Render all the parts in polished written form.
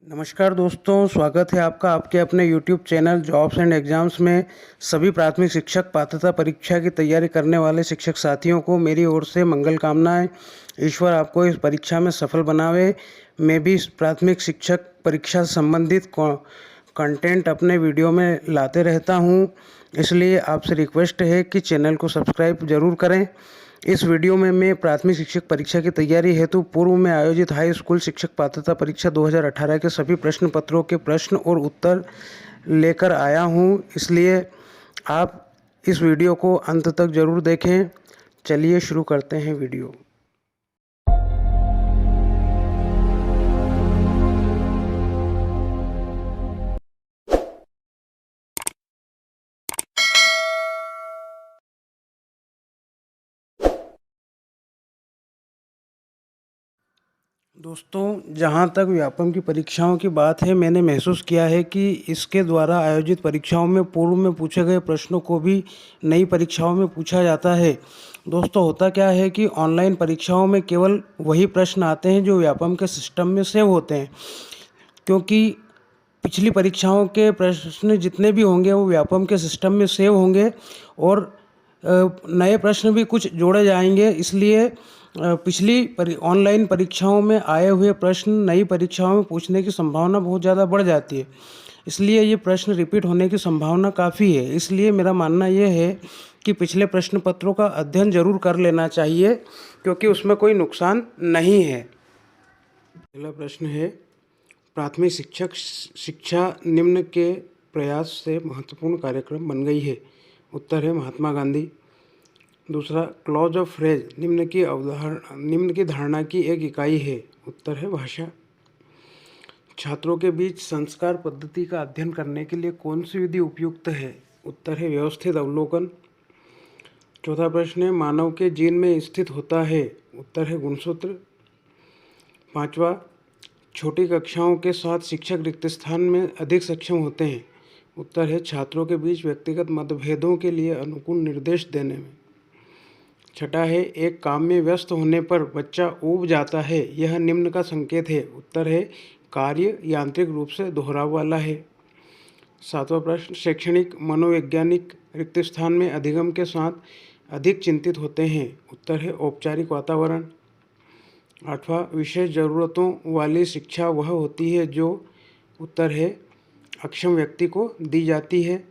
नमस्कार दोस्तों, स्वागत है आपका आपके अपने YouTube channel jobs and exams में। सभी प्राथमिक शिक्षक पात्रता परीक्षा की तैयारी करने वाले शिक्षक साथियों को मेरी ओर से मंगल कामनाएं। ईश्वर आपको इस परीक्षा में सफल बनावे। मैं भी इस प्राथमिक शिक्षक परीक्षा से संबंधित कंटेंट अपने वीडियो में लाते रहता हूं, इसलिए आपसे रिक्वेस्ट है कि चैनल को सब्सक्राइब ज़रूर करें। इस वीडियो में मैं प्राथमिक शिक्षक परीक्षा की तैयारी हेतु पूर्व में आयोजित हाई स्कूल शिक्षक पात्रता परीक्षा 2018 के सभी प्रश्न पत्रों के प्रश्न और उत्तर लेकर आया हूं, इसलिए आप इस वीडियो को अंत तक ज़रूर देखें। चलिए शुरू करते हैं वीडियो। दोस्तों, जहाँ तक व्यापम की परीक्षाओं की बात है, मैंने महसूस किया है कि इसके द्वारा आयोजित परीक्षाओं में पूर्व में पूछे गए प्रश्नों को भी नई परीक्षाओं में पूछा जाता है। दोस्तों, होता क्या है कि ऑनलाइन परीक्षाओं में केवल वही प्रश्न आते हैं जो व्यापम के सिस्टम में सेव होते हैं, क्योंकि पिछली परीक्षाओं के प्रश्न जितने भी होंगे वो व्यापम के सिस्टम में सेव होंगे और नए प्रश्न भी कुछ जोड़े जाएंगे। इसलिए पिछली ऑनलाइन परीक्षाओं में आए हुए प्रश्न नई परीक्षाओं में पूछने की संभावना बहुत ज़्यादा बढ़ जाती है, इसलिए ये प्रश्न रिपीट होने की संभावना काफ़ी है। इसलिए मेरा मानना ये है कि पिछले प्रश्न पत्रों का अध्ययन ज़रूर कर लेना चाहिए, क्योंकि उसमें कोई नुकसान नहीं है। पहला प्रश्न है, प्राथमिक शिक्षक शिक्षा निम्न के प्रयास से महत्वपूर्ण कार्यक्रम बन गई है। उत्तर है महात्मा गांधी। दूसरा, क्लॉज ऑफ फ्रेज निम्न की धारणा की एक इकाई है। उत्तर है भाषा। छात्रों के बीच संस्कार पद्धति का अध्ययन करने के लिए कौन सी विधि उपयुक्त है? उत्तर है व्यवस्थित अवलोकन। चौथा प्रश्न है, मानव के जीन में स्थित होता है। उत्तर है गुणसूत्र। पांचवा, छोटी कक्षाओं के साथ शिक्षक रिक्त स्थान में अधिक सक्षम होते हैं। उत्तर है छात्रों के बीच व्यक्तिगत मतभेदों के लिए अनुकूल निर्देश देने में। छठा है, एक काम में व्यस्त होने पर बच्चा ऊब जाता है, यह निम्न का संकेत है। उत्तर है कार्य यांत्रिक रूप से दोहराव वाला है। सातवां प्रश्न, शैक्षणिक मनोवैज्ञानिक रिक्त स्थान में अधिगम के साथ अधिक चिंतित होते हैं। उत्तर है औपचारिक वातावरण। आठवां, विशेष ज़रूरतों वाली शिक्षा वह होती है जो, उत्तर है अक्षम व्यक्ति को दी जाती है।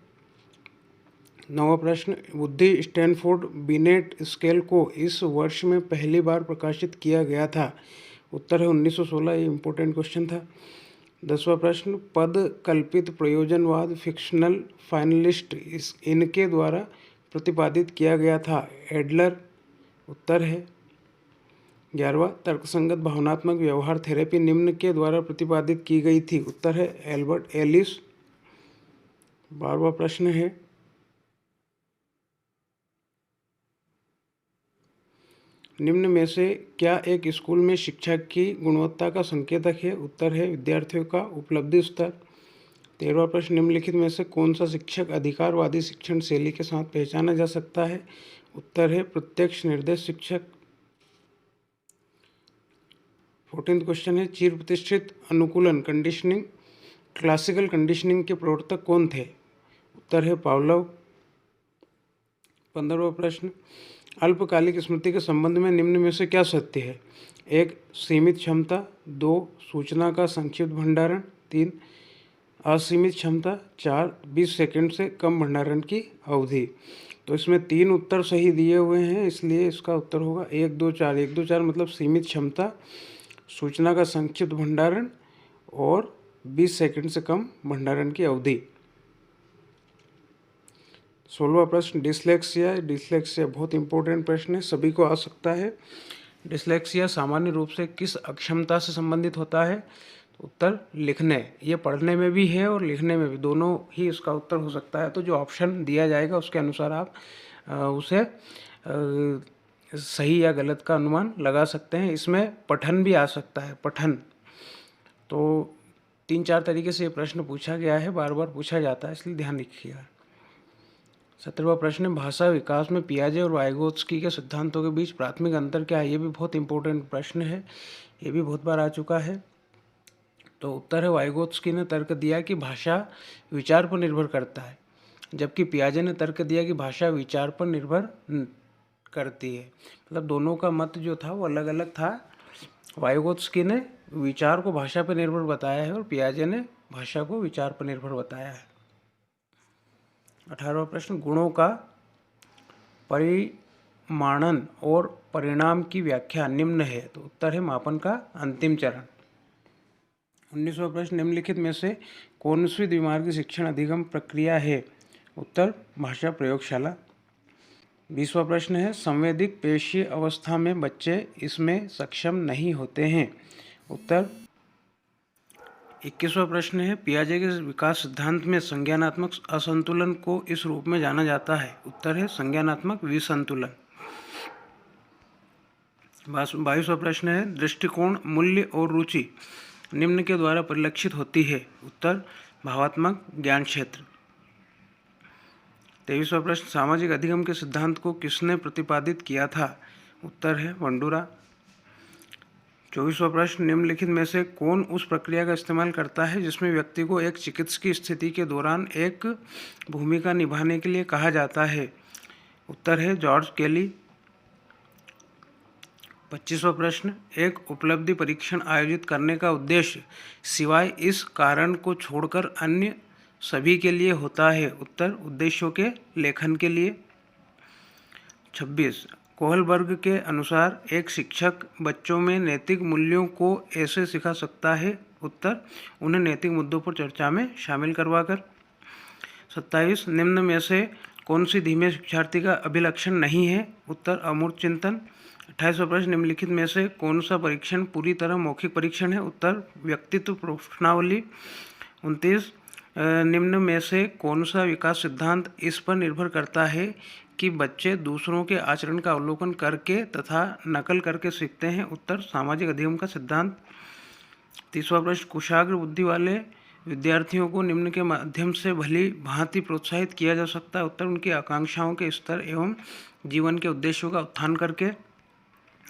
नवा प्रश्न, बुद्धि स्टैनफोर्ड बिनेट स्केल को इस वर्ष में पहली बार प्रकाशित किया गया था। उत्तर है 1916। ये इम्पोर्टेंट क्वेश्चन था। 10वां प्रश्न, पद कल्पित प्रयोजनवाद फिक्शनल फाइनलिस्ट इनके द्वारा प्रतिपादित किया गया था। एडलर। उत्तर है। 11वां, तर्कसंगत भावनात्मक व्यवहार थेरेपी निम्न के द्वारा प्रतिपादित की गई थी। उत्तर है एल्बर्ट एलिस। 12वां प्रश्न है, निम्न में से क्या एक स्कूल में शिक्षा की गुणवत्ता का संकेतक है? उत्तर है विद्यार्थियों का उपलब्धि स्तर। 13वां प्रश्न, निम्नलिखित में से कौन सा शिक्षक अधिकारवादी शिक्षण शैली के साथ पहचाना जा सकता है? उत्तर है प्रत्यक्ष निर्देश शिक्षक। 14वां क्वेश्चन है, चिर प्रतिष्ठित अनुकूलन कंडीशनिंग क्लासिकल कंडीशनिंग के प्रवर्तक कौन थे? उत्तर है पावलोव। 15वां प्रश्न, अल्पकालिक स्मृति के संबंध में निम्न में से क्या सत्य है? 1, सीमित क्षमता। 2, सूचना का संक्षिप्त भंडारण। 3, असीमित क्षमता। 4, 20 सेकंड से कम भंडारण की अवधि। तो इसमें 3 उत्तर सही दिए हुए हैं, इसलिए इसका उत्तर होगा 1, 2, 4। 1, 2, 4 मतलब सीमित क्षमता, सूचना का संक्षिप्त भंडारण और 20 सेकंड से कम भंडारण की अवधि। 16वां प्रश्न, डिसलेक्सिया बहुत इंपॉर्टेंट प्रश्न है, सभी को आ सकता है। डिसलेक्सिया सामान्य रूप से किस अक्षमता से संबंधित होता है? उत्तर लिखने। ये पढ़ने में भी है और लिखने में भी, दोनों ही इसका उत्तर हो सकता है। तो जो ऑप्शन दिया जाएगा उसके अनुसार आप उसे सही या गलत का अनुमान लगा सकते हैं। इसमें पठन भी आ सकता है, पठन। तो 3-4 तरीके से ये प्रश्न पूछा गया है, बार बार पूछा जाता है, इसलिए ध्यान रखिएगा। 17वां प्रश्न, भाषा विकास में पियाजे और वाइगोत्स्की के सिद्धांतों के बीच प्राथमिक अंतर क्या है? ये भी बहुत इंपॉर्टेंट प्रश्न है, ये भी बहुत बार आ चुका है। तो उत्तर है वाइगोत्स्की ने तर्क दिया कि भाषा विचार पर निर्भर करता है, जबकि पियाजे ने तर्क दिया कि भाषा विचार पर निर्भर करती है। मतलब दोनों का मत जो था वो अलग अलग था। वाइगोत्स्की ने विचार को भाषा पर निर्भर बताया है और पियाजे ने भाषा को विचार पर निर्भर बताया है। 18वां प्रश्न, गुणों का परिमाणन और परिणाम की व्याख्या निम्न है। तो उत्तर है मापन का अंतिम चरण। 19वां प्रश्न, निम्नलिखित में से कौन सी द्विमार्गी शिक्षण अधिगम प्रक्रिया है। उत्तर भाषा प्रयोगशाला। 20वां प्रश्न है, संवेदिक पेशीय अवस्था में बच्चे इसमें सक्षम नहीं होते हैं। उत्तर 21वां प्रश्न है, पियाजे के विकास सिद्धांत में संज्ञानात्मक असंतुलन को इस रूप में जाना जाता है। उत्तर है संज्ञानात्मक विसंतुलन। 22वां प्रश्न है, दृष्टिकोण, मूल्य और रुचि निम्न के द्वारा परिलक्षित होती है। उत्तर भावात्मक ज्ञान क्षेत्र। 23वां प्रश्न, सामाजिक अधिगम के सिद्धांत को किसने प्रतिपादित किया था। उत्तर है बंडूरा। 24वां प्रश्न, निम्नलिखित में से कौन उस प्रक्रिया का इस्तेमाल करता है जिसमें व्यक्ति को एक चिकित्सकीय स्थिति के दौरान एक भूमिका निभाने के लिए कहा जाता है। उत्तर है जॉर्ज केली। 25वां प्रश्न, एक उपलब्धि परीक्षण आयोजित करने का उद्देश्य सिवाय इस कारण को छोड़कर अन्य सभी के लिए होता है। उत्तर उद्देश्यों के लेखन के लिए। 26, कोहलबर्ग के अनुसार एक शिक्षक बच्चों में नैतिक मूल्यों को ऐसे सिखा सकता है। उत्तर उन्हें नैतिक मुद्दों पर चर्चा में शामिल करवाकर। 27, निम्न में से कौन सी धीमे शिक्षार्थी का अभिलक्षण नहीं है। उत्तर अमूर्त चिंतन। 28वां प्रश्न, निम्नलिखित में से कौन सा परीक्षण पूरी तरह मौखिक परीक्षण है। उत्तर व्यक्तित्व प्रश्नावली। 29, निम्न में से कौन सा विकास सिद्धांत इस पर निर्भर करता है कि बच्चे दूसरों के आचरण का अवलोकन करके तथा नकल करके सीखते हैं। उत्तर सामाजिक अधिगम का सिद्धांत। 30वां प्रश्न, कुशाग्र बुद्धि वाले विद्यार्थियों को निम्न के माध्यम से भली भांति प्रोत्साहित किया जा सकता है। उत्तर उनकी आकांक्षाओं के स्तर एवं जीवन के उद्देश्यों का उत्थान करके।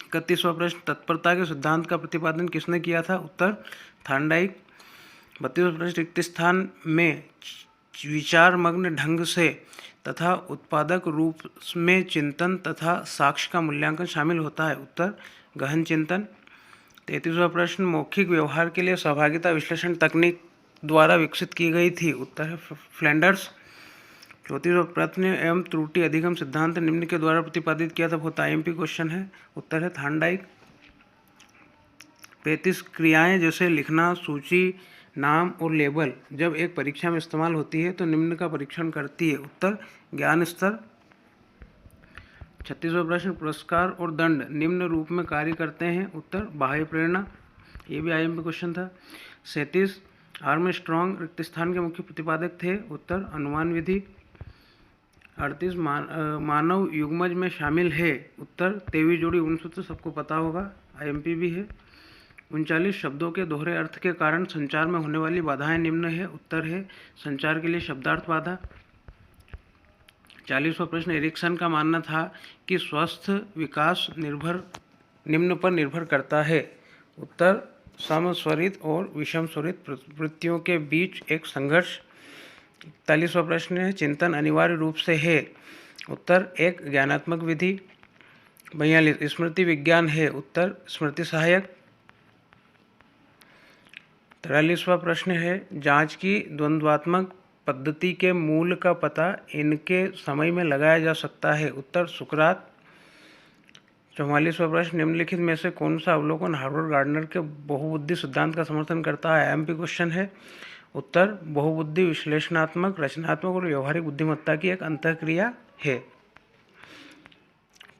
31वां प्रश्न, तत्परता के सिद्धांत का प्रतिपादन किसने किया था। उत्तर थार्नडाइक। 32वां प्रश्न, रिक्त स्थान में विचारमग्न ढंग से तथा उत्पादक रूप में चिंतन तथा साक्ष्य का मूल्यांकन शामिल होता है। उत्तर गहन चिंतन। 33वां प्रश्न, मौखिक व्यवहार के लिए सहभागिता विश्लेषण तकनीक द्वारा विकसित की गई थी। उत्तर है फ्लैंडर्स। 34वां प्रश्न, एवं त्रुटि अधिगम सिद्धांत निम्न के द्वारा प्रतिपादित किया था। बहुत IMP क्वेश्चन है। उत्तर है थार्नडाइक। 35, क्रियाएं जैसे लिखना, सूची, नाम और लेबल जब एक परीक्षा में इस्तेमाल होती है तो निम्न का परीक्षण करती है। उत्तर ज्ञान स्तर। 36वां प्रश्न, पुरस्कार और दंड निम्न रूप में कार्य करते हैं। उत्तर बाह्य प्रेरणा। ये भी IMP क्वेश्चन था। 37, आर्मस्ट्रॉन्ग रिक्त स्थान के मुख्य प्रतिपादक थे। उत्तर अनुमान विधि। 38, मानव युग्मज में शामिल है। उत्तर 23 जोड़ी गुणसूत्र सबको पता होगा, IMP भी है। 39, शब्दों के दोहरे अर्थ के कारण संचार में होने वाली बाधाएं निम्न है। उत्तर है संचार के लिए शब्दार्थ बाधा। 40वां प्रश्न, एरिक्सन का मानना था कि स्वस्थ विकास निम्न पर निर्भर करता है। उत्तर समस्वरित और विषम स्वरित प्रवृत्तियों के बीच एक संघर्ष। 41वां प्रश्न है, चिंतन अनिवार्य रूप से है। उत्तर एक ज्ञानात्मक विधि। 42, स्मृति विज्ञान है। उत्तर स्मृति सहायक। 43वां प्रश्न है, जांच की द्वंद्वात्मक पद्धति के मूल का पता इनके समय में लगाया जा सकता है। उत्तर सुकरात। 44वां प्रश्न, निम्नलिखित में से कौन सा अवलोकन हार्वर्ड गार्डनर के बहुबुद्धि सिद्धांत का समर्थन करता है। IMP क्वेश्चन है। उत्तर बहुबुद्धि विश्लेषणात्मक, रचनात्मक और व्यवहारिक बुद्धिमत्ता की एक अंतःक्रिया है।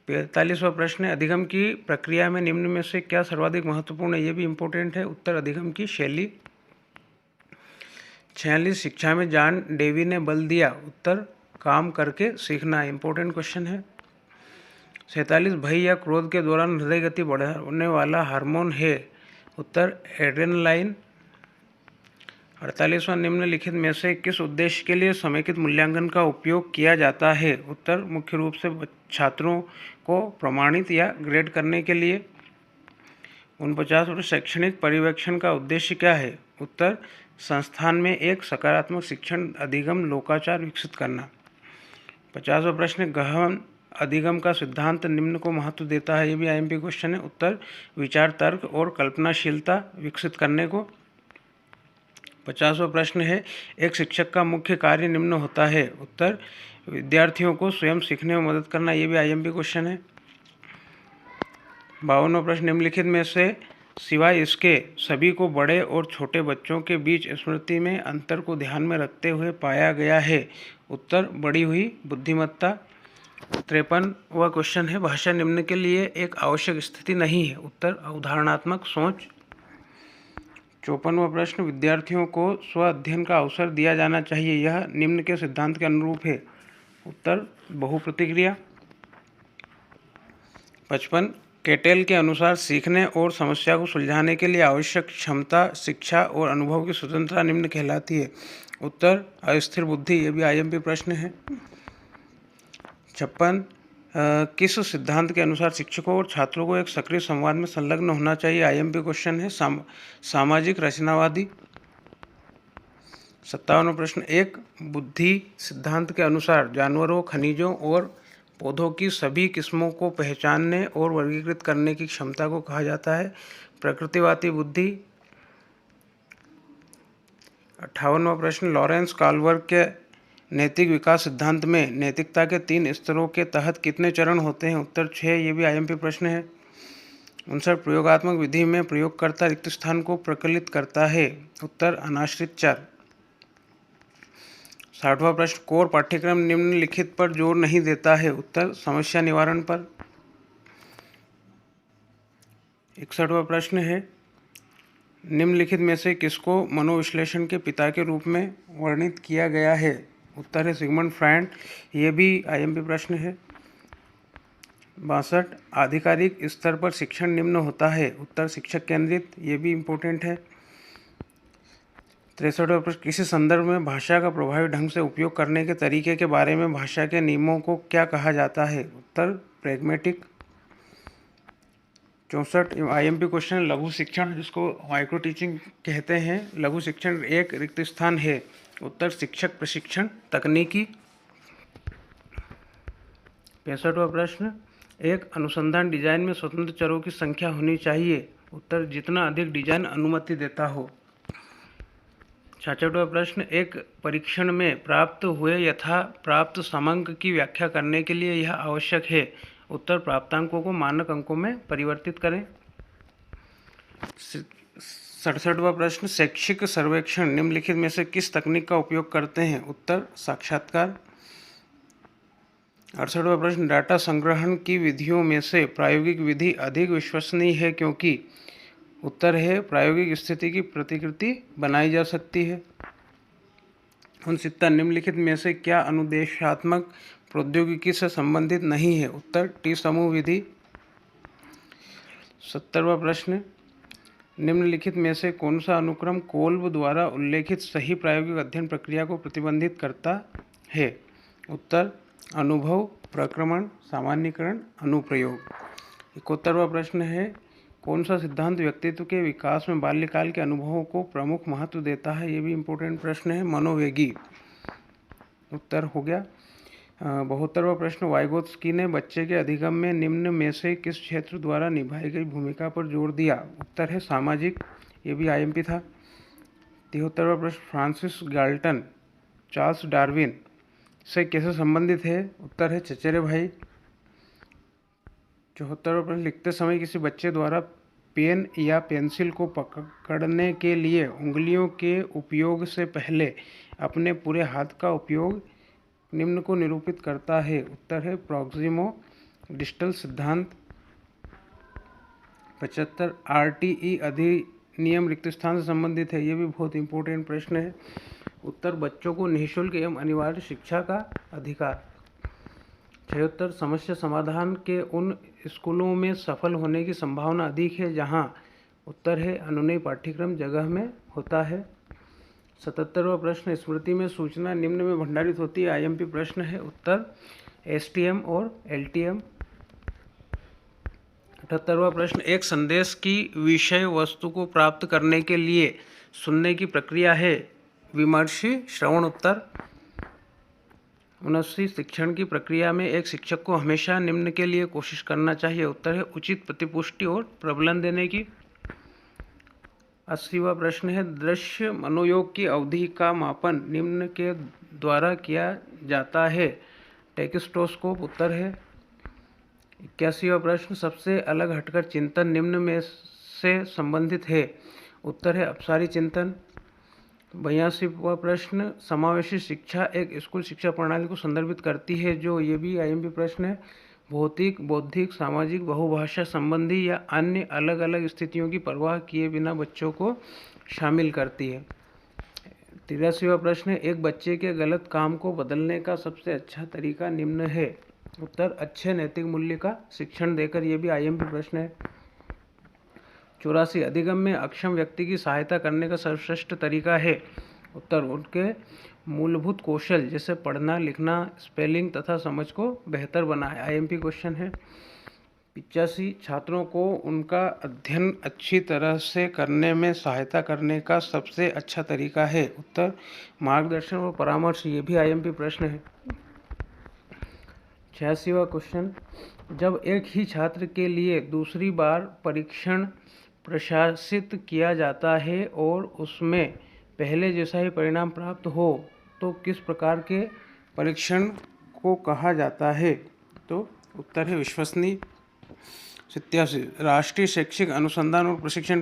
45वां प्रश्न है, अधिगम की प्रक्रिया में निम्न में से क्या सर्वाधिक महत्वपूर्ण है। ये भी इम्पोर्टेंट है। उत्तर अधिगम की शैली। 46, शिक्षा में जॉन डेवी ने बल दिया। उत्तर काम करके सीखना, इम्पोर्टेंट क्वेश्चन है। 47, भय या क्रोध के दौरान हृदय गति बढ़ाने वाला हार्मोन है। उत्तर एड्रेनलाइन। 48वां, निम्नलिखित में से किस उद्देश्य के लिए समेकित मूल्यांकन का उपयोग किया जाता है। उत्तर मुख्य रूप से छात्रों को प्रमाणित या ग्रेड करने के लिए। 49 शैक्षणिक पर्यवेक्षण का उद्देश्य क्या है? उत्तर संस्थान में एक सकारात्मक शिक्षण अधिगम लोकाचार विकसित करना। 50वां प्रश्न गहन अधिगम का सिद्धांत निम्न को महत्व देता है, ये भी आईएमपी क्वेश्चन है। उत्तर विचार तर्क और कल्पनाशीलता विकसित करने को। 50वां प्रश्न है एक शिक्षक का मुख्य कार्य निम्न होता है। उत्तर विद्यार्थियों को स्वयं सीखने में मदद करना, ये भी आईएमपी क्वेश्चन है। 52वां प्रश्न निम्नलिखित में से सिवाय इसके सभी को बड़े और छोटे बच्चों के बीच स्मृति में अंतर को ध्यान में रखते हुए पाया गया है। उत्तर बढ़ी हुई बुद्धिमत्ता। 53वां क्वेश्चन है भाषा निम्न के लिए एक आवश्यक स्थिति नहीं है। उत्तर अवधारणात्मक सोच। 54वां प्रश्न विद्यार्थियों को स्व अध्ययन का अवसर दिया जाना चाहिए, यह निम्न के सिद्धांत के अनुरूप है। उत्तर बहुप्रतिक्रिया। 55 केटेल के अनुसार सीखने और समस्या को सुलझाने के लिए आवश्यक क्षमता शिक्षा और अनुभव की स्वतंत्रता निम्न कहलाती है। उत्तर अस्थिर बुद्धि, ये भी आईएमपी प्रश्न है। 56 किस सिद्धांत के अनुसार शिक्षकों और छात्रों को एक सक्रिय संवाद में संलग्न होना चाहिए? आईएमपी क्वेश्चन है। सामाजिक रचनावादी। 57वां प्रश्न एक बुद्धि सिद्धांत के अनुसार जानवरों खनिजों और पौधों की सभी किस्मों को पहचानने और वर्गीकृत करने की क्षमता को कहा जाता है प्रकृतिवादी बुद्धि। 58वां प्रश्न लॉरेंस काल्वर्क के नैतिक विकास सिद्धांत में नैतिकता के 3 स्तरों के तहत कितने चरण होते हैं? उत्तर 6, ये भी आईएमपी प्रश्न है। 59 प्रयोगात्मक विधि में प्रयोगकर्ता रिक्त स्थान को प्रकलित करता है। उत्तर अनाश्रित चर। 60वां प्रश्न कोर पाठ्यक्रम निम्नलिखित पर जोर नहीं देता है। उत्तर समस्या निवारण पर। 61वां प्रश्न है निम्नलिखित में से किसको मनोविश्लेषण के पिता के रूप में वर्णित किया गया है? उत्तर है सिगमंड फ्रायड, ये भी आईएमपी प्रश्न है। 62 आधिकारिक स्तर पर शिक्षण निम्न होता है। उत्तर शिक्षक केंद्रित, ये भी इम्पोर्टेंट है। 63वां प्रश्न किसी संदर्भ में भाषा का प्रभावी ढंग से उपयोग करने के तरीके के बारे में भाषा के नियमों को क्या कहा जाता है? उत्तर प्रैग्मेटिक। 64 आईएमपी क्वेश्चन लघु शिक्षण जिसको माइक्रो टीचिंग कहते हैं, लघु शिक्षण एक रिक्त स्थान है। उत्तर शिक्षक प्रशिक्षण तकनीकी। 65वां प्रश्न एक अनुसंधान डिजाइन में स्वतंत्र चरों की संख्या होनी चाहिए। उत्तर जितना अधिक डिजाइन अनुमति देता हो। 66वां प्रश्न एक परीक्षण में प्राप्त हुए यथा प्राप्त समांक की व्याख्या करने के लिए यह आवश्यक है। उत्तर प्राप्तांकों को मानक अंकों में परिवर्तित करें। 67वां प्रश्न शैक्षिक सर्वेक्षण निम्नलिखित में से किस तकनीक का उपयोग करते हैं? उत्तर साक्षात्कार। 68वां प्रश्न डाटा संग्रहण की विधियों में से प्रायोगिक विधि अधिक विश्वसनीय है क्योंकि? उत्तर है प्रायोगिक स्थिति की प्रतिकृति बनाई जा सकती है। 69 निम्नलिखित में से क्या अनुदेशात्मक प्रौद्योगिकी से संबंधित नहीं है? उत्तर टी समूह विधि। 70वां प्रश्न निम्नलिखित में से कौन सा अनुक्रम कोल्ब द्वारा उल्लेखित सही प्रायोगिक अध्ययन प्रक्रिया को प्रतिबंधित करता है? उत्तर अनुभव प्रक्रमण सामान्यीकरण अनुप्रयोग। 71वां प्रश्न है कौन सा सिद्धांत व्यक्तित्व के विकास में बाल्यकाल के अनुभवों को प्रमुख महत्व देता है? ये भी इम्पोर्टेंट प्रश्न है। मनोवेगी उत्तर हो गया। 72वां प्रश्न वाइगोत्स्की ने बच्चे के अधिगम में निम्न में से किस क्षेत्र द्वारा निभाई गई भूमिका पर जोर दिया? उत्तर है सामाजिक, ये भी आईएमपी था। 73वां प्रश्न फ्रांसिस गाल्टन चार्ल्स डार्विन से कैसे संबंधित है? उत्तर है चचेरे भाई। 74वां प्रश्न लिखते समय किसी बच्चे द्वारा पेन या पेंसिल को पकड़ने के लिए उंगलियों के उपयोग से पहले अपने पूरे हाथ का उपयोग निम्न को निरूपित करता है? उत्तर है प्रॉक्सिमो डिस्टल सिद्धांत। 75 आरटीई अधिनियम रिक्त स्थान से संबंधित है, ये भी बहुत इंपॉर्टेंट प्रश्न है। उत्तर बच्चों को निःशुल्क एवं अनिवार्य शिक्षा का अधिकार। 76 समस्या समाधान के उन स्कूलों में सफल होने की संभावना अधिक है जहां? उत्तर है अनुनय पाठ्यक्रम जगह में होता है। 77वां प्रश्न स्मृति में सूचना निम्न में भंडारित होती है, आईएमपी प्रश्न है। उत्तर एसटीएम और एलटीएम। 78वां प्रश्न, एक संदेश की विषय वस्तु को प्राप्त करने के लिए सुनने की प्रक्रिया है विमर्शी श्रवण। उत्तर 79, शिक्षण की प्रक्रिया में एक शिक्षक को हमेशा निम्न के लिए कोशिश करना चाहिए। उत्तर है उचित प्रतिपुष्टि और प्रबलन देने की। 80वां प्रश्न है, दृश्य मनोयोग की अवधि का मापन निम्न के द्वारा किया जाता है टेक्स्टोस्कोप। उत्तर है 81वां प्रश्न, सबसे अलग हटकर चिंतन निम्न में से संबंधित है। उत्तर है अपसारी चिंतन। 82वां प्रश्न, समावेशी शिक्षा एक स्कूल शिक्षा प्रणाली को संदर्भित करती है जो, ये भी आईएमपी प्रश्न है, भौतिक, बौद्धिक, सामाजिक, बहुभाषा संबंधी या अन्य अलग अलग स्थितियों की परवाह किए बिना बच्चों को शामिल करती है। 83वां प्रश्न है, एक बच्चे के गलत काम को बदलने का सबसे अच्छा तरीका निम्न है। उत्तर अच्छे नैतिक मूल्य का शिक्षण देकर। यह भी आईएमपी प्रश्न है। 84, अधिगम में अक्षम व्यक्ति की सहायता करने का सर्वश्रेष्ठ तरीका है। उत्तर उनके मूलभूत कौशल जैसे पढ़ना, लिखना, स्पेलिंग तथा समझ को बेहतर बनाए। आईएमपी क्वेश्चन है। 85, छात्रों को उनका अध्ययन अच्छी तरह से करने में सहायता करने का सबसे अच्छा तरीका है। उत्तर मार्गदर्शन और परामर्श। ये भी आईएमपी प्रश्न है। 86वां क्वेश्चन, जब एक ही छात्र के लिए दूसरी बार परीक्षण प्रशासित किया जाता है और उसमें पहले जैसा ही परिणाम प्राप्त हो तो किस प्रकार के परीक्षण को कहा जाता है? तो उत्तर है विश्वसनीय। 87, राष्ट्रीय शैक्षिक अनुसंधान और प्रशिक्षण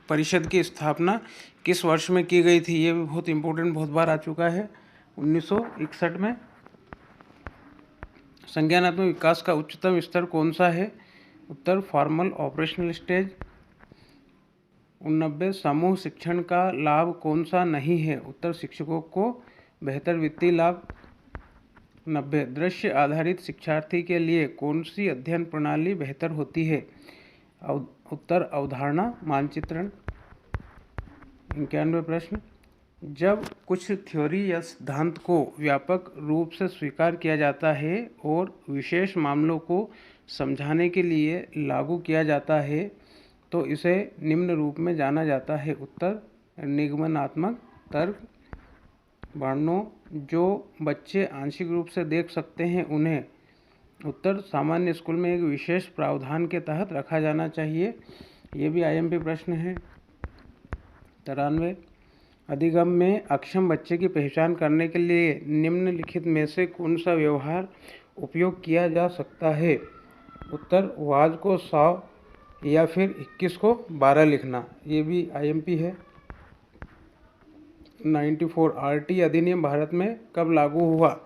परिषद की स्थापना किस वर्ष में की गई थी? ये भी बहुत इंपॉर्टेंट, बहुत बार आ चुका है, 1961 में। संज्ञानात्मक विकास का उच्चतम स्तर कौन सा है? उत्तर फॉर्मल ऑपरेशनल स्टेज। 89, समूह शिक्षण का लाभ कौन सा नहीं है? उत्तर शिक्षकों को बेहतर वित्तीय लाभ। 90, दृश्य आधारित शिक्षार्थी के लिए कौन सी अध्ययन प्रणाली बेहतर होती है? उत्तर अवधारणा मानचित्रण। 91 प्रश्न, जब कुछ थ्योरी या सिद्धांत को व्यापक रूप से स्वीकार किया जाता है और विशेष मामलों को समझाने के लिए लागू किया जाता है तो इसे निम्न रूप में जाना जाता है। उत्तर निगमनात्मक तर्क। 92, जो बच्चे आंशिक रूप से देख सकते हैं उन्हें उत्तर सामान्य स्कूल में एक विशेष प्रावधान के तहत रखा जाना चाहिए। ये भी आईएमपी प्रश्न है। 93, अधिगम में अक्षम बच्चे की पहचान करने के लिए निम्नलिखित में से कौन सा व्यवहार उपयोग किया जा सकता है? उत्तर वाज को 100 या फिर 21 को 12 लिखना। ये भी आईएमपी है। 94, आरटी अधिनियम भारत में कब लागू हुआ?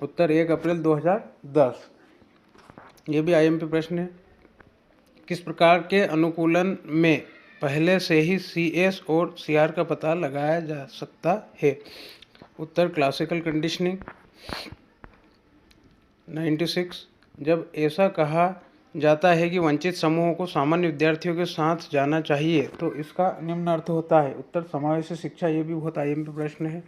उत्तर 1 अप्रैल 2010। ये भी आईएमपी प्रश्न है। किस प्रकार के अनुकूलन में पहले से ही सीएस और सीआर का पता लगाया जा सकता है? उत्तर क्लासिकल कंडीशनिंग। 96, जब ऐसा कहा जाता है कि वंचित समूहों को सामान्य विद्यार्थियों के साथ जाना चाहिए तो इसका निम्न अर्थ होता है। उत्तर समावेशी शिक्षा। ये भी बहुत आईएमपी प्रश्न है।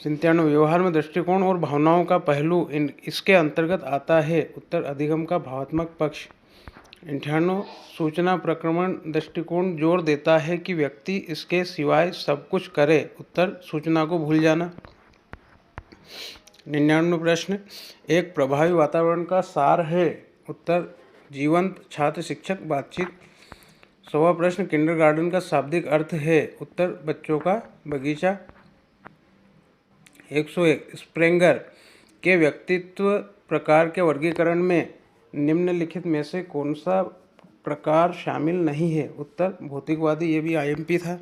97, व्यवहार में दृष्टिकोण और भावनाओं का पहलू इसके अंतर्गत आता है। उत्तर अधिगम का भावात्मक पक्ष। 98, सूचना प्रक्रमण दृष्टिकोण जोर देता है कि व्यक्ति इसके सिवाय सब कुछ करे। उत्तर सूचना को भूल जाना। 99 प्रश्न, एक प्रभावी वातावरण का सार है? उत्तर जीवंत छात्र शिक्षक बातचीत। 100वां प्रश्न, किंडरगार्टन का शाब्दिक अर्थ है? उत्तर बच्चों का बगीचा। 101, स्प्रेंगर के व्यक्तित्व प्रकार के वर्गीकरण में निम्नलिखित में से कौन सा प्रकार शामिल नहीं है? उत्तर भौतिकवादी। ये भी आईएमपी था।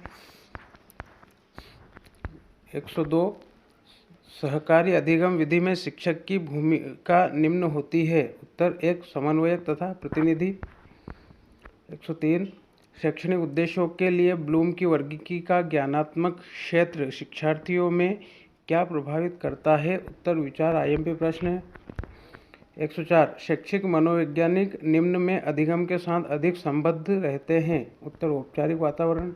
102, सहकारी अधिगम विधि में शिक्षक की भूमिका निम्न होती है। उत्तर एक समन्वयक तथा प्रतिनिधि। 103, शैक्षणिक उद्देश्यों के लिए ब्लूम की वर्गीकरण का ज्ञानात्मक क्षेत्र शिक्षार्थियों में क्या प्रभावित करता है? उत्तर विचार। आईएमपी प्रश्न है। 104, शैक्षिक मनोवैज्ञानिक निम्न में अधिगम के साथ अधिक संबद्ध रहते हैं। उत्तर औपचारिक वातावरण।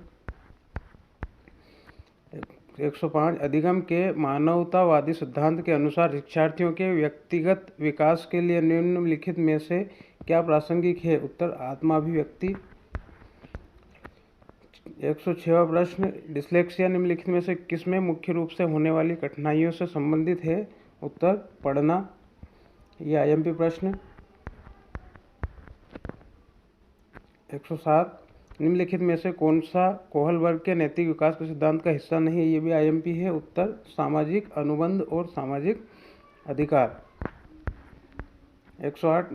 105 अधिगम के मानवतावादी सिद्धांत के अनुसार शिक्षार्थियों के व्यक्तिगत विकास के लिए निम्नलिखित में से क्या प्रासंगिक है? उत्तर आत्माभिव्यक्ति। 106वां प्रश्न, डिस्लेक्सिया निम्नलिखित में से किसमें मुख्य रूप से होने वाली कठिनाइयों से संबंधित है? उत्तर पढ़ना। ये आईएमपी प्रश्न। 107 निम्नलिखित में से कौन सा कोहलबर्ग के नैतिक विकास के सिद्धांत का हिस्सा नहीं है? ये भी आईएमपी है। उत्तर सामाजिक अनुबंध और सामाजिक अधिकार। 108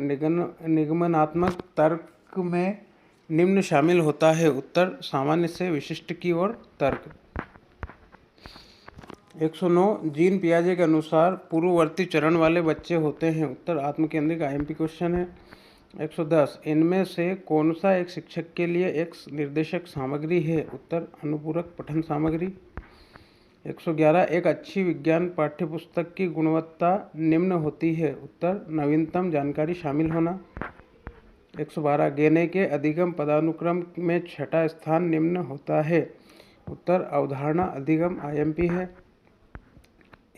निगमनात्मक तर्क में निम्न शामिल होता है? उत्तर सामान्य से विशिष्ट की ओर तर्क। 109 जीन पियाजे के अनुसार पूर्ववर्ती चरण वाले बच्चे होते हैं? उत्तर आत्मकेंद्रिक। आईएमपी क्वेश्चन है। 110 इनमें से कौन सा एक शिक्षक के लिए एक निर्देशक सामग्री है? उत्तर अनुपूरक पठन सामग्री। 111 एक अच्छी विज्ञान पाठ्यपुस्तक की गुणवत्ता निम्न होती है? उत्तर नवीनतम जानकारी शामिल होना। 112 गेने के अधिगम पदानुक्रम में छठा स्थान निम्न होता है? उत्तर अवधारणा अधिगम। आईएमपी है।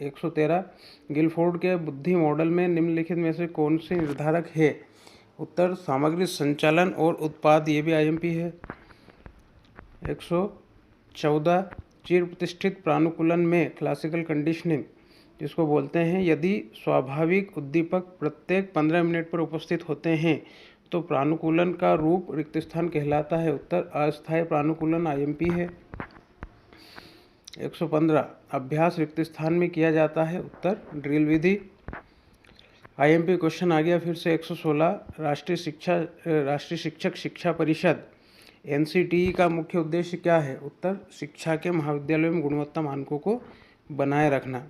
113 गिलफोर्ड के बुद्धि मॉडल में निम्नलिखित में से कौन से निर्धारक है? उत्तर सामग्री संचालन और उत्पाद। ये भी आईएमपी है। 114 चिर प्रतिष्ठित प्रानुकूलन में क्लासिकल कंडीशनिंग जिसको बोलते हैं, यदि स्वाभाविक उद्दीपक प्रत्येक 15 मिनट पर उपस्थित होते हैं तो प्रानुकूलन का रूप रिक्त स्थान कहलाता है? उत्तर अस्थायी प्रानुकूलन। आईएमपी है। 115 अभ्यास रिक्त स्थान में किया जाता है? उत्तर ड्रिल विधि। आईएमपी क्वेश्चन आ गया फिर से। 116 राष्ट्रीय शिक्षक शिक्षा परिषद एनसीटीई का मुख्य उद्देश्य क्या है? उत्तर शिक्षा के महाविद्यालयों में गुणवत्ता मानकों को बनाए रखना।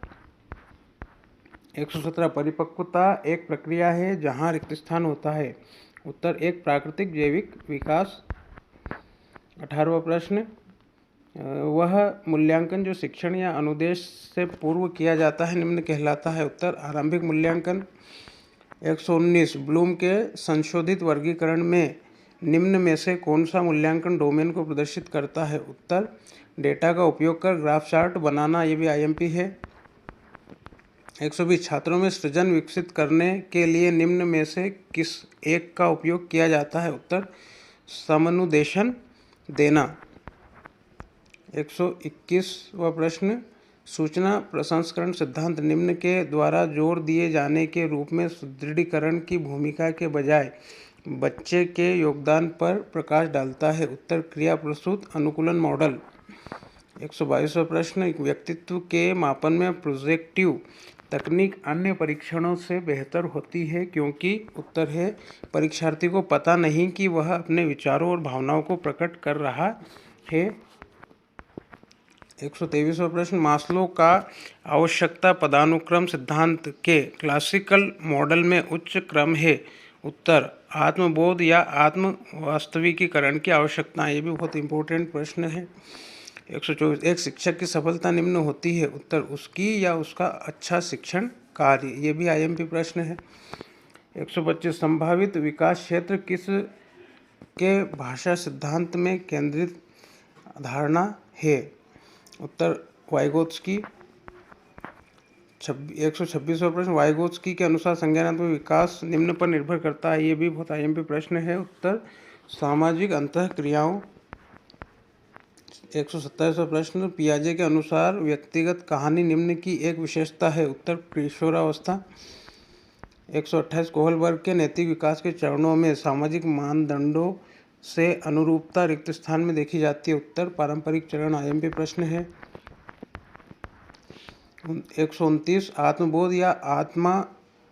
117 परिपक्वता एक प्रक्रिया है जहां रिक्त स्थान होता है? उत्तर एक प्राकृतिक जैविक विकास। 18वां प्रश्न, वह मूल्यांकन जो शिक्षण या अनुदेश से पूर्व किया जाता है निम्न कहलाता है? उत्तर आरंभिक मूल्यांकन। 119 ब्लूम के संशोधित वर्गीकरण में निम्न में से कौन सा मूल्यांकन डोमेन को प्रदर्शित करता है? उत्तर डेटा का उपयोग कर ग्राफ चार्ट बनाना। ये भी आईएमपी है। 120 छात्रों में सृजन विकसित करने के लिए निम्न में से किस एक का उपयोग किया जाता है? उत्तर समनुदेशन देना। 121वां प्रश्न, सूचना प्रसंस्करण सिद्धांत निम्न के द्वारा जोर दिए जाने के रूप में सुदृढ़ीकरण की भूमिका के बजाय बच्चे के योगदान पर प्रकाश डालता है? उत्तर क्रिया प्रसूत अनुकूलन मॉडल। 122वां प्रश्न, एक व्यक्तित्व के मापन में प्रोजेक्टिव तकनीक अन्य परीक्षणों से बेहतर होती है क्योंकि? उत्तर है परीक्षार्थी को पता नहीं कि वह अपने विचारों और भावनाओं को प्रकट कर रहा है। 123वां प्रश्न, मास्लो का आवश्यकता पदानुक्रम सिद्धांत के क्लासिकल मॉडल में उच्च क्रम है? उत्तर आत्मबोध या आत्म वास्तविकीकरण की आवश्यकता। ये भी बहुत इंपॉर्टेंट प्रश्न है। 124 एक शिक्षक की सफलता निम्न होती है? उत्तर उसकी या उसका अच्छा शिक्षण कार्य। ये भी आईएमपी प्रश्न है। 125 संभावित विकास क्षेत्र किस के भाषा सिद्धांत में केंद्रित धारणा है? उत्तर वाइगोत्स्की। 126वां प्रश्न, वाइगोत्स्की के अनुसार संज्ञानात्मक विकास निम्न पर निर्भर करता है। ये भी बहुत आईएमपी प्रश्न है। उत्तर सामाजिक अंतःक्रियाओं। 127वां प्रश्न, पियाजे के अनुसार व्यक्तिगत कहानी निम्न की एक विशेषता है? उत्तर किशोरावस्था। 128 कोहलबर्ग के नैतिक विकास के चरणों में सामाजिक मानदंडों से अनुरूपता रिक्त स्थान में देखी जाती है? उत्तर पारंपरिक चरण। आईएमपी प्रश्न है। 129 आत्मबोध या आत्मा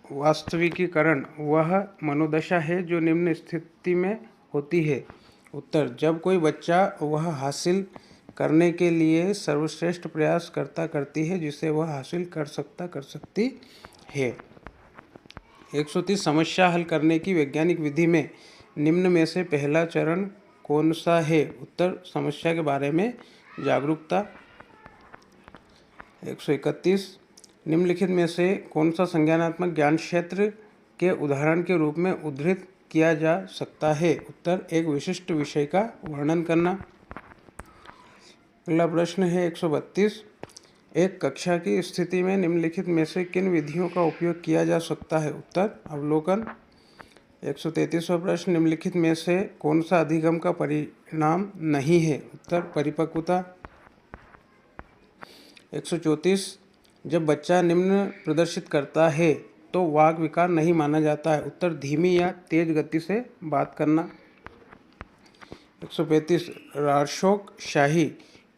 वास्तविकीकरण वह मनोदशा है जो निम्न स्थिति में होती है? उत्तर जब कोई बच्चा वह हासिल करने के लिए सर्वश्रेष्ठ प्रयास करती है जिसे वह हासिल कर सकती है। 130 समस्या हल करने की वैज्ञानिक विधि में निम्न में से पहला चरण कौन सा है? उत्तर समस्या के बारे में जागरूकता। 131 निम्नलिखित में से कौन सा संज्ञानात्मक ज्ञान क्षेत्र के उदाहरण के रूप में उद्धृत किया जा सकता है? उत्तर एक विशिष्ट विषय का वर्णन करना। अगला प्रश्न है 132 एक कक्षा की स्थिति में निम्नलिखित में से किन विधियों का उपयोग किया जा सकता है? उत्तर अवलोकन। 133वां प्रश्न, निम्नलिखित में से कौन सा अधिगम का परिणाम नहीं है? उत्तर परिपक्वता। 134, जब बच्चा निम्न प्रदर्शित करता है तो वाक विकार नहीं माना जाता है। उत्तर धीमी या तेज गति से बात करना। 135, राशोक शाही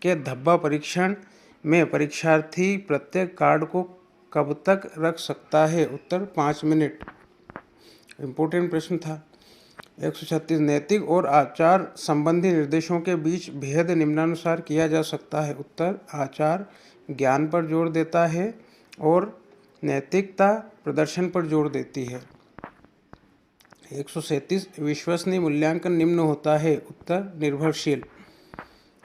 के धब्बा परीक्षण में परीक्षार्थी प्रत्येक कार्ड को कब तक रख सकता है? उत्तर 5 मिनट। इम्पोर्टेंट प्रश्न था। 136, नैतिक और आचार संबंधी निर्देशों के बीच भेद निम्नानुसार किया जा सकता है। उत्तर आचार ज्ञान पर जोर देता है और नैतिकता प्रदर्शन पर जोर देती है। 137, विश्वसनीय मूल्यांकन निम्न होता है। उत्तर निर्भरशील।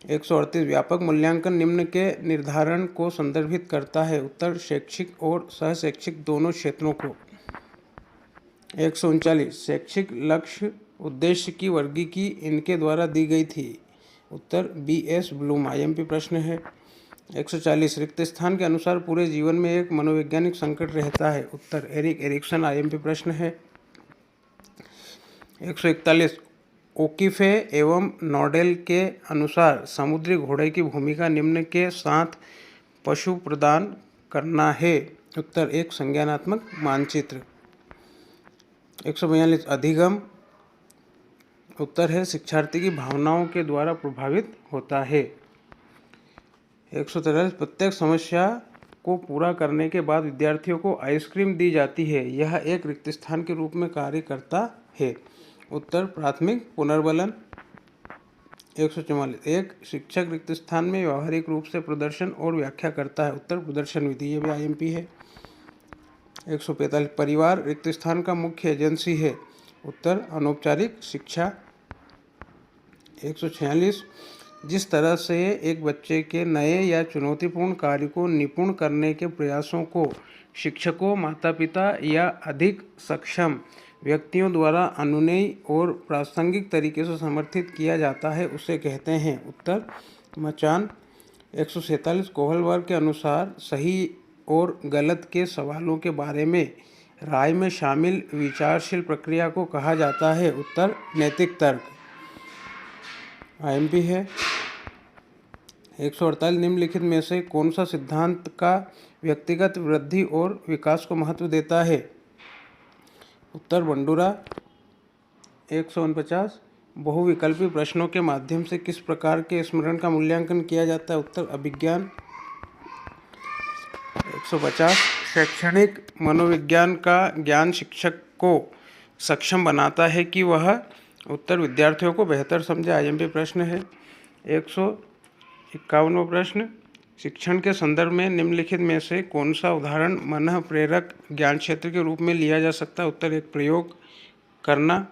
138, व्यापक मूल्यांकन निम्न के निर्धारण को संदर्भित करता है। उत्तर शैक्षिक और सहशैक्षिक दोनों क्षेत्रों को। 139, शैक्षिक लक्ष्य उद्देश्य की वर्गीकी इनके द्वारा दी गई थी। उत्तर B.S. ब्लूम। IMP प्रश्न है। 140, रिक्त स्थान के अनुसार पूरे जीवन में एक मनोवैज्ञानिक संकट रहता है। उत्तर एरिक एरिक्सन। IMP प्रश्न है। 141, ओकीफे एवं नॉडेल के अनुसार समुद्री घोड़े की भूमिका निम्न के साथ पशु प्रदान करना है। उत्तर एक संज्ञानात्मक मानचित्र। 142, अधिगम उत्तर है शिक्षार्थी की भावनाओं के द्वारा प्रभावित होता है। 143, प्रत्येक समस्या को पूरा करने के बाद विद्यार्थियों को आइसक्रीम दी जाती है, यह एक रिक्त स्थान के रूप में कार्य करता है। उत्तर प्राथमिक पुनर्बलन। 144, एक शिक्षक रिक्त स्थान में व्यवहारिक रूप से प्रदर्शन और व्याख्या करता है। उत्तर प्रदर्शन विधि। ये भी IMP है। 145, परिवार रिक्त स्थान का मुख्य एजेंसी है। उत्तर अनौपचारिक शिक्षा। 146, जिस तरह से एक बच्चे के नए या चुनौतीपूर्ण कार्य को निपुण करने के प्रयासों को शिक्षकों, माता पिता या अधिक सक्षम व्यक्तियों द्वारा अनुनयी और प्रासंगिक तरीके से समर्थित किया जाता है, उसे कहते हैं। उत्तर मचान। 147, कोहलबर्ग के अनुसार सही और गलत के सवालों के बारे में राय में शामिल विचारशील प्रक्रिया को कहा जाता है। उत्तर नैतिक तर्क। IMP है। 148, निम्नलिखित में से कौन सा सिद्धांत का व्यक्तिगत वृद्धि और विकास को महत्व देता है? उत्तर बंडूरा। 149, बहुविकल्पी प्रश्नों के माध्यम से किस प्रकार के स्मरण का मूल्यांकन किया जाता है? उत्तर अभिज्ञान। 150, शैक्षणिक मनोविज्ञान का ज्ञान शिक्षक को सक्षम बनाता है कि वह उत्तर विद्यार्थियों को बेहतर समझे। IMP प्रश्न है। 151वां प्रश्न, शिक्षण के संदर्भ में निम्नलिखित में से कौन सा उदाहरण मन प्रेरक ज्ञान क्षेत्र के रूप में लिया जा सकता है? उत्तर एक प्रयोग करना।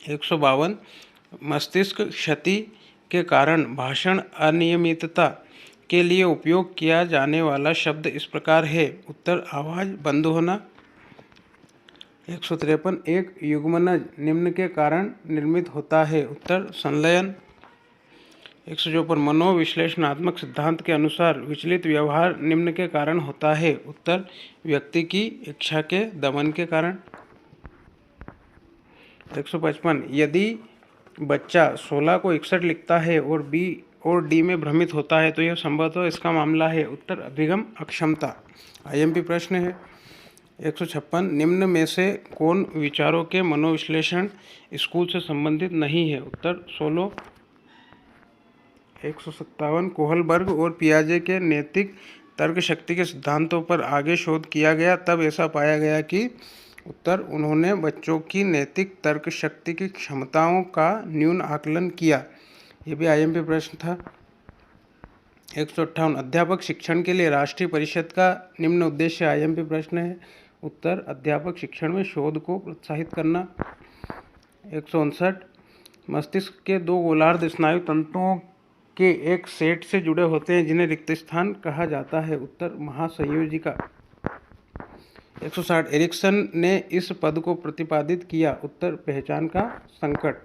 152, मस्तिष्क क्षति के कारण भाषण अनियमितता के लिए उपयोग किया जाने वाला शब्द इस प्रकार है। उत्तर आवाज़ बंद होना। 153, एक युग्मनज निम्न के कारण निर्मित होता है। उत्तर संलयन। 154, मनोविश्लेषणात्मक सिद्धांत के अनुसार विचलित व्यवहार निम्न के कारण होता है। उत्तर व्यक्ति की इच्छा के दमन के कारण। 155, यदि बच्चा 16 को 61 लिखता है और B और D में भ्रमित होता है तो यह संभवतः इसका मामला है। उत्तर अभिगम अक्षमता। IMP प्रश्न है। 156, निम्न में से कौन विचारों के मनोविश्लेषण स्कूल से संबंधित नहीं है? उत्तर सोलो। 157, कोहलबर्ग और पियाजे के नैतिक तर्क शक्ति के सिद्धांतों पर आगे शोध किया गया, तब ऐसा पाया गया कि उत्तर उन्होंने बच्चों की नैतिक तर्क शक्ति की क्षमताओं का न्यून आकलन किया। ये भी IMP प्रश्न था। 158, अध्यापक शिक्षण के लिए राष्ट्रीय परिषद का निम्न उद्देश्य। IMP प्रश्न है। उत्तर अध्यापक शिक्षण में शोध को प्रोत्साहित करना। 159, मस्तिष्क के दो गोलार्ध स्नायु तंतुओं के एक सेट से जुड़े होते हैं जिन्हें रिक्त स्थान कहा जाता है। उत्तर महासंयोजिका। 160, एरिक्सन ने इस पद को प्रतिपादित किया। उत्तर पहचान का संकट।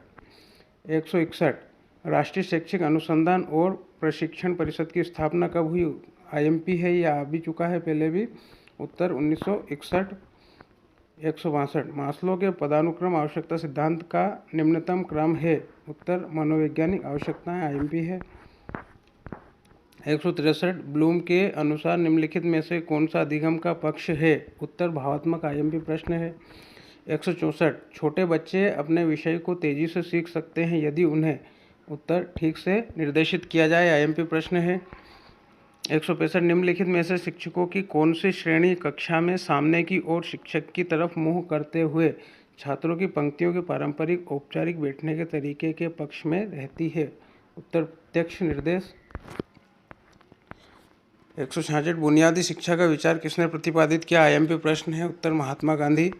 161, राष्ट्रीय शैक्षिक अनुसंधान और प्रशिक्षण परिषद की स्थापना कब हुई? आईएमपी है, ये आ भी चुका है पहले भी। उत्तर 1961। 162 मास्लो के पदानुक्रम आवश्यकता सिद्धांत का निम्नतम क्रम है। उत्तर मनोवैज्ञानिक आवश्यकताएं, आईएमपी है। 163 ब्लूम के अनुसार निम्नलिखित में से कौन सा अधिगम का पक्ष है? उत्तर भावात्मक, आईएमपी प्रश्न है। 164 छोटे बच्चे अपने विषय को तेजी से सीख सकते हैं यदि उन्हें उत्तर ठीक से निर्देशित किया जाए, आईएमपी प्रश्न है। 165 निम्नलिखित में से शिक्षकों की कौन सी श्रेणी कक्षा में सामने की ओर शिक्षक की तरफ मुंह करते हुए छात्रों की पंक्तियों के पारंपरिक औपचारिक बैठने के तरीके के पक्ष में रहती है? उत्तर प्रत्यक्ष निर्देश। 166 बुनियादी शिक्षा का विचार किसने प्रतिपादित किया? आईएमपी प्रश्न है। उत्तर महात्मा गांधी।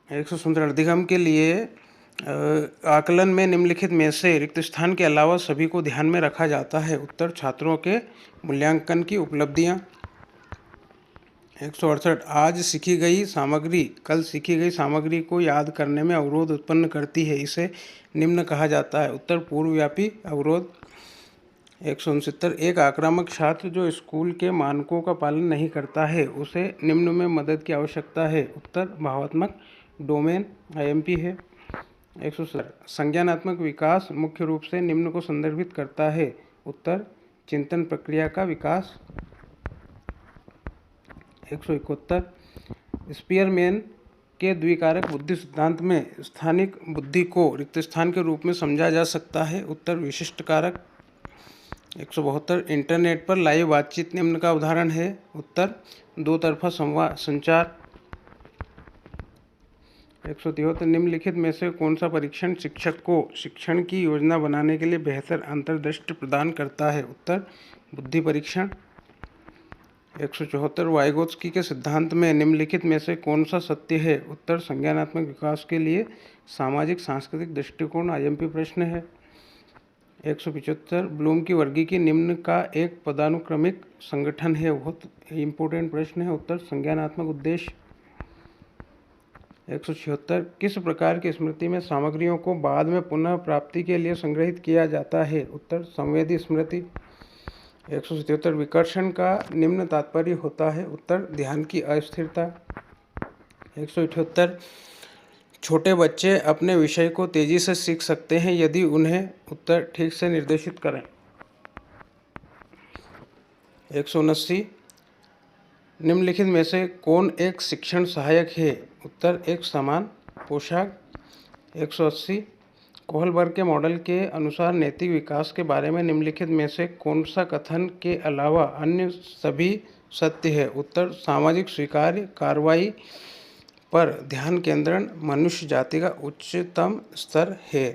117 अधिगम के लिए आकलन में निम्नलिखित में से रिक्त स्थान के अलावा सभी को ध्यान में रखा जाता है? उत्तर छात्रों के मूल्यांकन की उपलब्धियां। 168 आज सीखी गई सामग्री कल सीखी गई सामग्री को याद करने में अवरोध उत्पन्न करती है, इसे निम्न कहा जाता है? उत्तर पूर्वव्यापी अवरोध। 169 एक आक्रामक छात्र जो स्कूल के मानकों का पालन नहीं करता है उसे निम्न में मदद की आवश्यकता है? उत्तर भावात्मक डोमेन, आईएमपी है। 170 संज्ञानात्मक विकास मुख्य रूप से निम्न को संदर्भित करता है? उत्तर चिंतन प्रक्रिया का विकास। 171 स्पीयरमैन के द्विकारक बुद्धि सिद्धांत में स्थानिक बुद्धि को रिक्त स्थान के रूप में समझा जा सकता है? उत्तर विशिष्ट कारक। 172 इंटरनेट पर लाइव बातचीत निम्न का उदाहरण है? उत्तर दो तरफा संवाद संचार। 173 निम्नलिखित में से कौन सा परीक्षण शिक्षक को शिक्षण की योजना बनाने के लिए बेहतर अंतर्दृष्टि प्रदान करता है? उत्तर बुद्धि परीक्षण। 174 वाइगोत्स्की के सिद्धांत में निम्नलिखित में से कौन सा सत्य है? उत्तर संज्ञानात्मक विकास के लिए सामाजिक सांस्कृतिक दृष्टिकोण, आईएमपी प्रश्न है। 175 ब्लूम की वर्गीकी निम्न का एक पदानुक्रमिक संगठन है? बहुत इंपॉर्टेंट प्रश्न है। उत्तर संज्ञानात्मक उद्देश्य। 176 किस प्रकार की स्मृति में सामग्रियों को बाद में पुनः प्राप्ति के लिए संग्रहित किया जाता है? उत्तर संवेदी स्मृति। 177 विकर्षण का निम्न तात्पर्य होता है? उत्तर ध्यान की अस्थिरता। 178 छोटे बच्चे अपने विषय को तेजी से सीख सकते हैं यदि उन्हें उत्तर ठीक से निर्देशित करें। 179 निम्नलिखित में से कौन एक शिक्षण सहायक है? उत्तर एक समान पोशाक। 180 कोहलबर्ग के मॉडल के अनुसार नैतिक विकास के बारे में निम्नलिखित में से कौन सा कथन के अलावा अन्य सभी सत्य है? उत्तर सामाजिक स्वीकार्य कार्रवाई पर ध्यान केंद्रण मनुष्य जाति का उच्चतम स्तर है।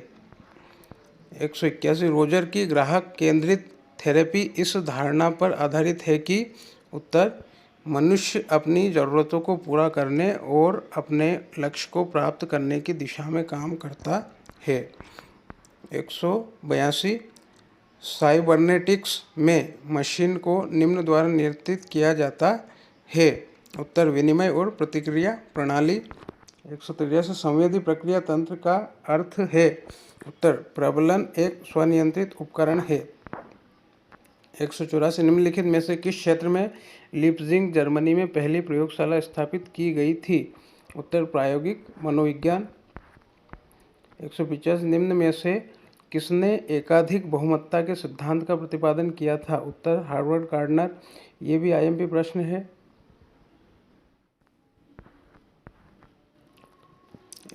181 रोजर की ग्राहक केंद्रित थेरेपी इस धारणा पर आधारित है कि उत्तर मनुष्य अपनी ज़रूरतों को पूरा करने और अपने लक्ष्य को प्राप्त करने की दिशा में काम करता है। 182 साइबरनेटिक्स में मशीन को निम्न द्वारा नियंत्रित किया जाता है? उत्तर विनिमय और प्रतिक्रिया प्रणाली। 183 संवेदी प्रक्रिया तंत्र का अर्थ है? उत्तर प्रबलन एक स्वनियंत्रित उपकरण है। 184 निम्नलिखित में से किस क्षेत्र में लीप्जिग जर्मनी में पहली प्रयोगशाला स्थापित की गई थी? उत्तर प्रायोगिक मनोविज्ञान। 150 निम्न में से किसने एकाधिक बहुमतता के सिद्धांत का प्रतिपादन किया था? उत्तर हार्वर्ड गार्डनर। ये भी आईएमपी प्रश्न है।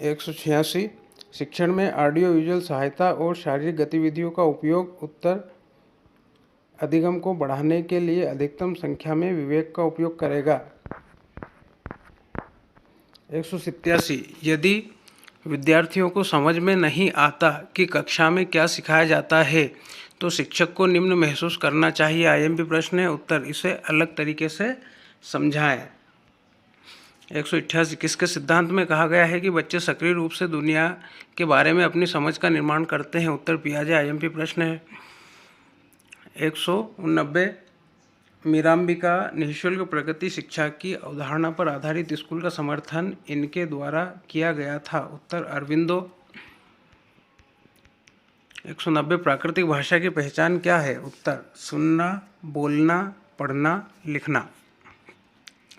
186 शिक्षण में ऑडियो विजुअल सहायता और शारीरिक गतिविधियों का उपयोग उत्तर अधिगम को बढ़ाने के लिए अधिकतम संख्या में विवेक का उपयोग करेगा। 187 यदि विद्यार्थियों को समझ में नहीं आता कि कक्षा में क्या सिखाया जाता है तो शिक्षक को निम्न महसूस करना चाहिए? आईएमपी प्रश्न है। उत्तर इसे अलग तरीके से समझाएं। 188 किसके सिद्धांत में कहा गया है कि बच्चे सक्रिय रूप से दुनिया के बारे में अपनी समझ का निर्माण करते हैं? उत्तर पियाजे, आईएमपी प्रश्न है। 189 मीराम्बिका निःशुल्क प्रगति शिक्षा की अवधारणा पर आधारित स्कूल का समर्थन इनके द्वारा किया गया था? उत्तर अरविंदो। 190 प्राकृतिक भाषा की पहचान क्या है? उत्तर सुनना, बोलना, पढ़ना, लिखना।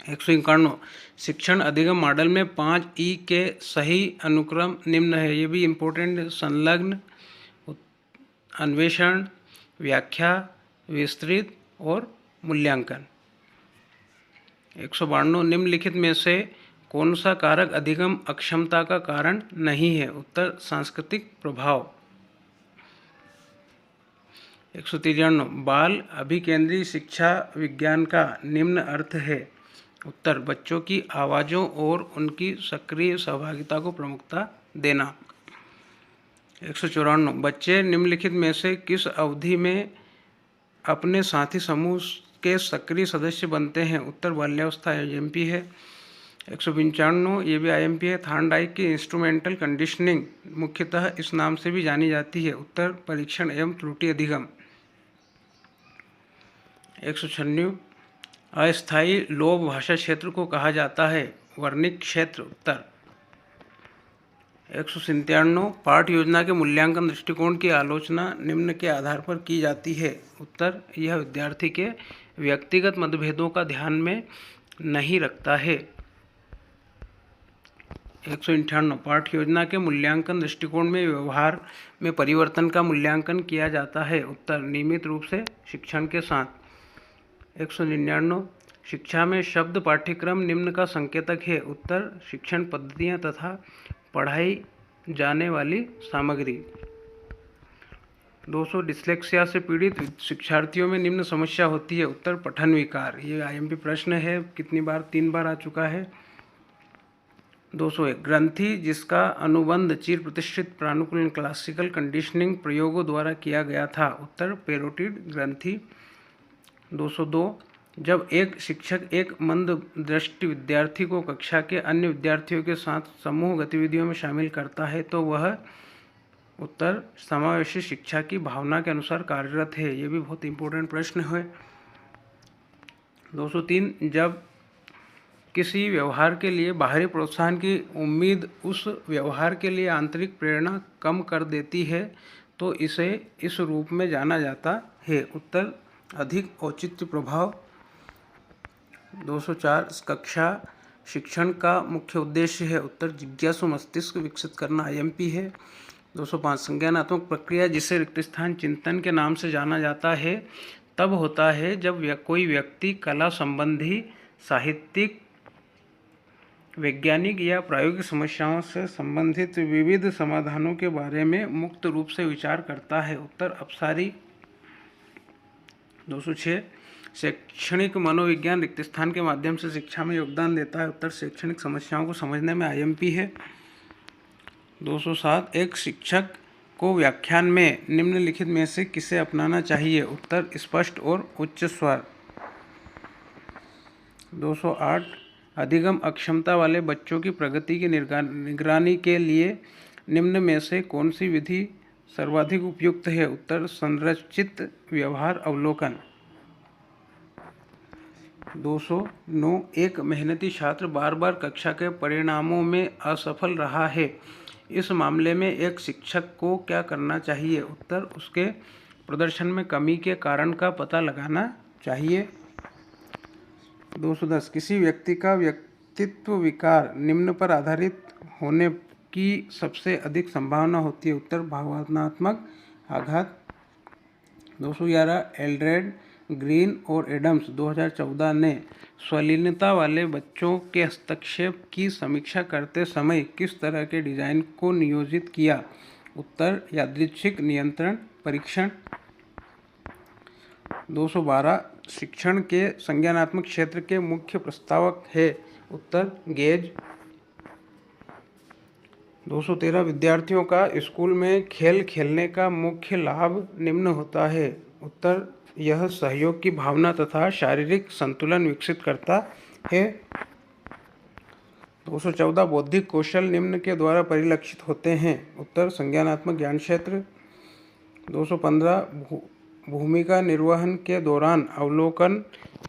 151 शिक्षण अधिगम मॉडल में 5 ई के सही अनुक्रम निम्न है। ये भी इम्पोर्टेंट: संलग्न, अन्वेषण, व्याख्या, विस्तृत और मूल्यांकन। 192 निम्नलिखित में से कौन सा कारक अधिगम अक्षमता का कारण नहीं है? उत्तर सांस्कृतिक प्रभाव। 193 बाल अभिकेंद्री शिक्षा विज्ञान का निम्न अर्थ है। उत्तर बच्चों की आवाज़ों और उनकी सक्रिय सहभागिता को प्रमुखता देना। 194 बच्चे निम्नलिखित में से किस अवधि में अपने साथी समूह के सक्रिय सदस्य बनते हैं? उत्तर बाल्यावस्था IMP है। 195 ये भी IMP है। थार्नडाइक की इंस्ट्रूमेंटल कंडीशनिंग मुख्यतः इस नाम से भी जानी जाती है। उत्तर परीक्षण एवं त्रुटि अधिगम। 196 अस्थायी लोभ भाषा क्षेत्र को कहा जाता है। वर्णिक क्षेत्र। उत्तर 197 पाठ योजना के मूल्यांकन दृष्टिकोण की आलोचना निम्न के आधार पर की जाती है। उत्तर यह विद्यार्थी के व्यक्तिगत मतभेदों का ध्यान में नहीं रखता है। 198 पाठ योजना के मूल्यांकन दृष्टिकोण में व्यवहार में परिवर्तन का मूल्यांकन किया जाता है। उत्तर नियमित रूप से शिक्षण के साथ। 199 शिक्षा में शब्द पाठ्यक्रम निम्न का संकेतक है। उत्तर शिक्षण पद्धतियाँ तथा पढ़ाई जाने वाली सामग्री। 200 डिस्लेक्सिया से पीड़ित शिक्षार्थियों में निम्न समस्या होती है। उत्तर पठन विकार। ये IMP प्रश्न है, कितनी बार? 3 बार आ चुका है। 201 ग्रंथि जिसका अनुबंध चिर प्रतिष्ठित प्रानुकूलन क्लासिकल कंडीशनिंग प्रयोगों द्वारा किया गया था। उत्तर पेरोटिड ग्रंथि। 202 जब एक शिक्षक एक मंद दृष्टि विद्यार्थी को कक्षा के अन्य विद्यार्थियों के साथ समूह गतिविधियों में शामिल करता है तो वह उत्तर समावेशी शिक्षा की भावना के अनुसार कार्यरत है। ये भी बहुत इंपॉर्टेंट प्रश्न है। 203 जब किसी व्यवहार के लिए बाहरी प्रोत्साहन की उम्मीद उस व्यवहार के लिए आंतरिक प्रेरणा कम कर देती है तो इसे इस रूप में जाना जाता है। उत्तर अधिक औचित्य प्रभाव। 204 कक्षा शिक्षण का मुख्य उद्देश्य है। उत्तर जिज्ञासु मस्तिष्क विकसित करना IMP है। 205 संज्ञानात्मक प्रक्रिया जिसे रिक्त स्थान चिंतन के नाम से जाना जाता है तब होता है जब कोई व्यक्ति कला संबंधी, साहित्यिक, वैज्ञानिक या प्रायोगिक समस्याओं से संबंधित विविध समाधानों के बारे में मुक्त रूप से विचार करता है। उत्तर अपसारी। 206 शैक्षणिक मनोविज्ञान रिक्त स्थान के माध्यम से शिक्षा में योगदान देता है। उत्तर शैक्षणिक समस्याओं को समझने में IMP है। 207 एक शिक्षक को व्याख्यान में निम्नलिखित में से किसे अपनाना चाहिए? उत्तर स्पष्ट और उच्च स्वर। 208 अधिगम अक्षमता वाले बच्चों की प्रगति की निगरानी के लिए निम्न में से कौन सी विधि सर्वाधिक उपयुक्त है? उत्तर संरचित व्यवहार अवलोकन। 209 एक मेहनती छात्र बार बार कक्षा के परिणामों में असफल रहा है। इस मामले में एक शिक्षक को क्या करना चाहिए? उत्तर उसके प्रदर्शन में कमी के कारण का पता लगाना चाहिए। 210 किसी व्यक्ति का व्यक्तित्व विकार निम्न पर आधारित होने की सबसे अधिक संभावना होती है। उत्तर भावनात्मक आघात। 211 एल्ड्रेड, ग्रीन और एडम्स 2014 ने स्वलीनता वाले बच्चों के हस्तक्षेप की समीक्षा करते समय किस तरह के डिजाइन को नियोजित किया? उत्तर यादृच्छिक नियंत्रण परीक्षण। 212 शिक्षण के संज्ञानात्मक क्षेत्र के मुख्य प्रस्तावक है। उत्तर गेज। 213 विद्यार्थियों का स्कूल में खेल खेलने का मुख्य लाभ निम्न होता है। उत्तर यह सहयोग की भावना तथा शारीरिक संतुलन विकसित करता है। 214 बौद्धिक कौशल निम्न के द्वारा परिलक्षित होते हैं। उत्तर संज्ञानात्मक ज्ञान क्षेत्र। 215 भूमिका निर्वहन के दौरान अवलोकन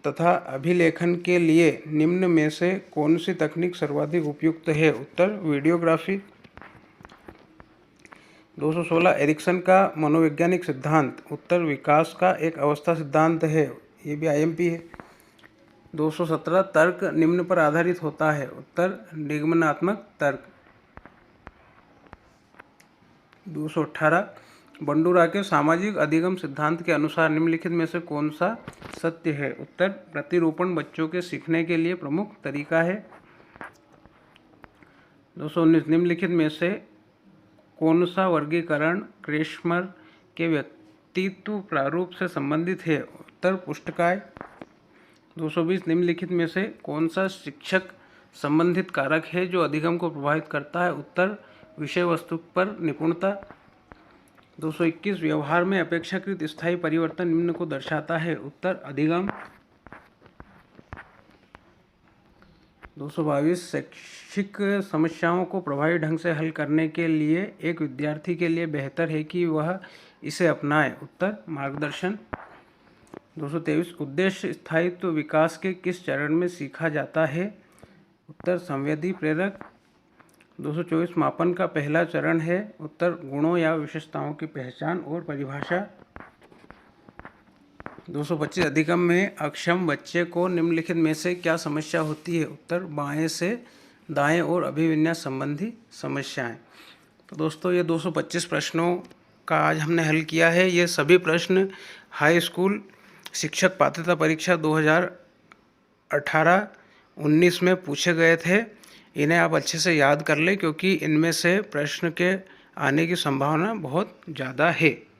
तथा अभिलेखन के लिए निम्न में से कौन सी तकनीक सर्वाधिक उपयुक्त है? उत्तर वीडियोग्राफी। 216 एरिक्सन का मनोवैज्ञानिक सिद्धांत, उत्तर विकास का एक अवस्था सिद्धांत है, ये भी आईएमपी है। 217 तर्क निम्न पर आधारित होता है, उत्तर निगमनात्मक तर्क। 218 बंडूरा के सामाजिक अधिगम सिद्धांत के अनुसार निम्नलिखित में से कौन सा सत्य है, उत्तर प्रतिरूपण बच्चों के सीखने के लिए प्रमुख तरीका है। 219 निम्नलिखित में से कौन सा वर्गीकरण क्रेशमर के व्यक्तित्व प्रारूप से संबंधित है, उत्तर पुस्तकाय। 220 निम्नलिखित में से कौन सा शिक्षक संबंधित कारक है जो अधिगम को प्रभावित करता है, उत्तर विषय वस्तु पर निपुणता। 221 व्यवहार में अपेक्षाकृत स्थायी परिवर्तन निम्न को दर्शाता है, उत्तर अधिगम। 222 शैक्षिक समस्याओं को प्रभावी ढंग से हल करने के लिए एक विद्यार्थी के लिए बेहतर है कि वह इसे अपनाए, उत्तर मार्गदर्शन। 223 उद्देश्य स्थायित्व विकास के किस चरण में सीखा जाता है, उत्तर संवेदी प्रेरक। 224 मापन का पहला चरण है, उत्तर गुणों या विशेषताओं की पहचान और परिभाषा। 225 अधिगम में अक्षम बच्चे को निम्नलिखित में से क्या समस्या होती है, उत्तर बाएं से दाएं और अभिविन्यास संबंधी समस्याएं। तो दोस्तों ये 225 प्रश्नों का आज हमने हल किया है। ये सभी प्रश्न हाई स्कूल शिक्षक पात्रता परीक्षा 2018-19 में पूछे गए थे। इन्हें आप अच्छे से याद कर लें क्योंकि इनमें से प्रश्न के आने की संभावना बहुत ज़्यादा है।